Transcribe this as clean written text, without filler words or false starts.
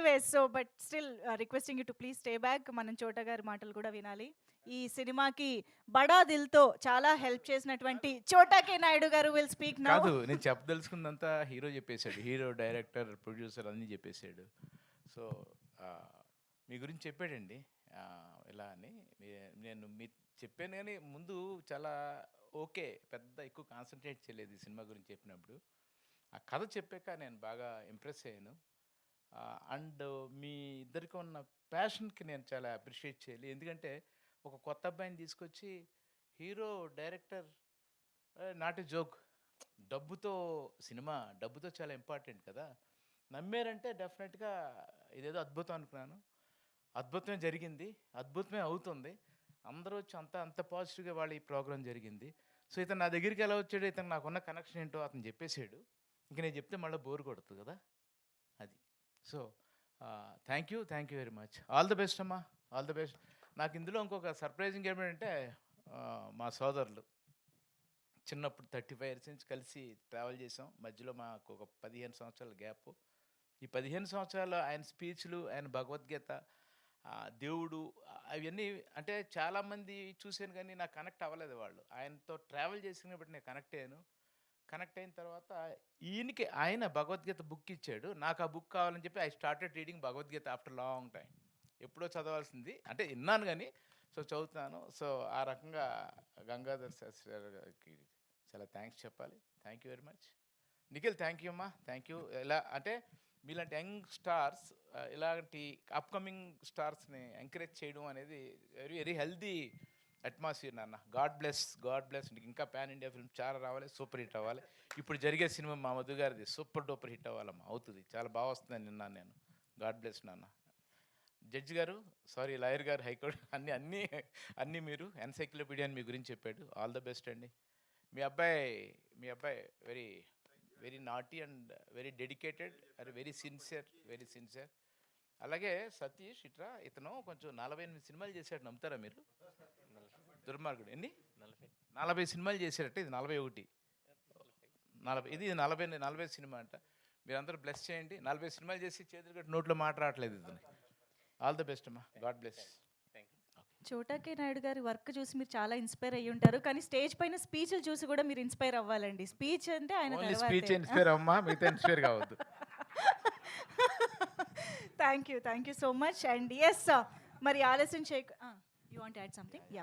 Anyways but still requesting you to please stay back. మనం చోటా గారి మాటలు కూడా వినాలి. ఈ సినిమాకి బడా దిల్‌తో చాలా హెల్ప్ చేసినటువంటి చోటా కే నాయుడు గారు విల్ స్పీక్ నౌ. కాదు, నేను చెప్పదలుచుకుందంతా హీరో చెప్పేశాడు. హీరో, డైరెక్టర్, ప్రొడ్యూసర్ అన్నీ చెప్పేశాడు. సో మీ గురించి చెప్పాడండి. ఇలా అని నేను చెప్పాను కానీ ముందు చాలా ఓకే, పెద్ద ఎక్కువ కాన్సన్ట్రేట్ చేయలేదు ఈ సినిమా గురించి చెప్పినప్పుడు. ఆ కథ చెప్పాక నేను బాగా ఇంప్రెస్ అయ్యాను. అండ్ మీ ఇద్దరికి ఉన్న ప్యాషన్కి నేను చాలా అప్రిషియేట్ చేయాలి. ఎందుకంటే ఒక కొత్త అబ్బాయిని తీసుకొచ్చి hero, director not a joke. డబ్బుతో సినిమా, డబ్బుతో చాలా ఇంపార్టెంట్ కదా. నమ్మారంటే డెఫినెట్గా ఇదేదో అద్భుతం అనుకున్నాను. అద్భుతమే జరిగింది, అద్భుతమే అవుతుంది. అందరూ వచ్చి అంత పాజిటివ్గా వాళ్ళ ఈ ప్రోగ్రాం జరిగింది. సో ఇతను నా దగ్గరికి ఎలా వచ్చాడు, ఇతను నాకున్న కనెక్షన్ ఏంటో అతను చెప్పేశాడు. ఇంక నేను చెప్తే మళ్ళీ బోర్ కొడుతుంది కదా, అది. So thank you very much. All the best అమ్మా, ఆల్ ది బెస్ట్. నాకు ఇందులో ఇంకొక సర్ప్రైజింగ్ ఏమిటంటే మా సోదరులు చిన్నప్పుడు 35 ఇయర్స్ నుంచి కలిసి ట్రావెల్ చేసాం. మధ్యలో మాకు ఒక 15 సంవత్సరాల గ్యాప్. ఈ 15 సంవత్సరాలు ఆయన స్పీచ్లు, ఆయన భగవద్గీత, దేవుడు, అవన్నీ అంటే చాలామంది చూశాను కానీ నాకు కనెక్ట్ అవ్వలేదు. వాళ్ళు ఆయనతో ట్రావెల్ చేసినప్పుడు నేను కనెక్ట్ అయ్యాను. కనెక్ట్ అయిన తర్వాత ఈయనకి ఆయన భగవద్గీత బుక్ ఇచ్చాడు. నాకు ఆ బుక్ కావాలని చెప్పి I started reading Bhagavad Gita after long time. ఎప్పుడో చదవాల్సింది అంటే విన్నాను కానీ, సో చదువుతున్నాను. సో ఆ రకంగా గంగాధర్ శాస్త్రి గారికి చాలా థ్యాంక్స్ చెప్పాలి. Thank you very much. Nikhil thank you అమ్మా, థ్యాంక్ యూ. ఇలా అంటే మీలాంటి యంగ్ స్టార్స్, ఇలాంటి అప్కమింగ్ స్టార్స్ని ఎంకరేజ్ చేయడం అనేది వెరీ వెరీ హెల్దీ అట్మాస్ఫియర్ నాన్న. God bless, God bless. ఇంకా పాన్ ఇండియా ఫిల్మ్ చాలా రావాలి, సూపర్ హిట్ అవ్వాలి. ఇప్పుడు జరిగే సినిమా మా మధు గారిది సూపర్ డూపర్ హిట్ అవ్వాలమ్మా, అవుతుంది. చాలా బాగా వస్తుందని విన్నాను నేను. గాడ్ బ్లెస్ నాన్న. జడ్జి గారు, సారీ లాయర్ గారు, హైకోర్టు, అన్నీ మీరు ఎన్సైక్లోపీడియా అని మీ గురించి చెప్పాడు. ఆల్ ద బెస్ట్ అండి. మీ అబ్బాయి very very naughty and very dedicated and very sincere. అలాగే సతీష్ ఇట్రా, ఇతను కొంచెం 48 సినిమాలు చేశాడు, నమ్ముతారా మీరు? దుర్మార్గుడు. ఎన్ని? 40 సినిమాలు చేశారట. ఇది 41. ఇది 40 సినిమా అంట. మీరందరూ బ్లెస్ చేయండి. 40 సినిమాలు చేసి చేతులు కట్టి నోట్లో మాట రావట్లేదు ఇతను. ఆల్ ద బెస్ట్ అమ్మా, గాడ్ బ్లెస్. చోటా కే నాయుడు గారి వర్క్ చూసి మీరు చాలా ఇన్స్పైర్ అయ్యి ఉంటారు. కానీ స్టేజ్ పైన స్పీచ్లు చూసి కూడా మీరు ఇన్స్పైర్ అవ్వాలండి. స్పీచ్ అంటే ఆయన స్పీచ్ ఇన్స్పైర్ అమ్మా, మిగతా ఇన్స్పైర్ కావద్దు. Thank you so much. And yes, మరి ఆలస్యం చేయకు. You want add something? Yeah.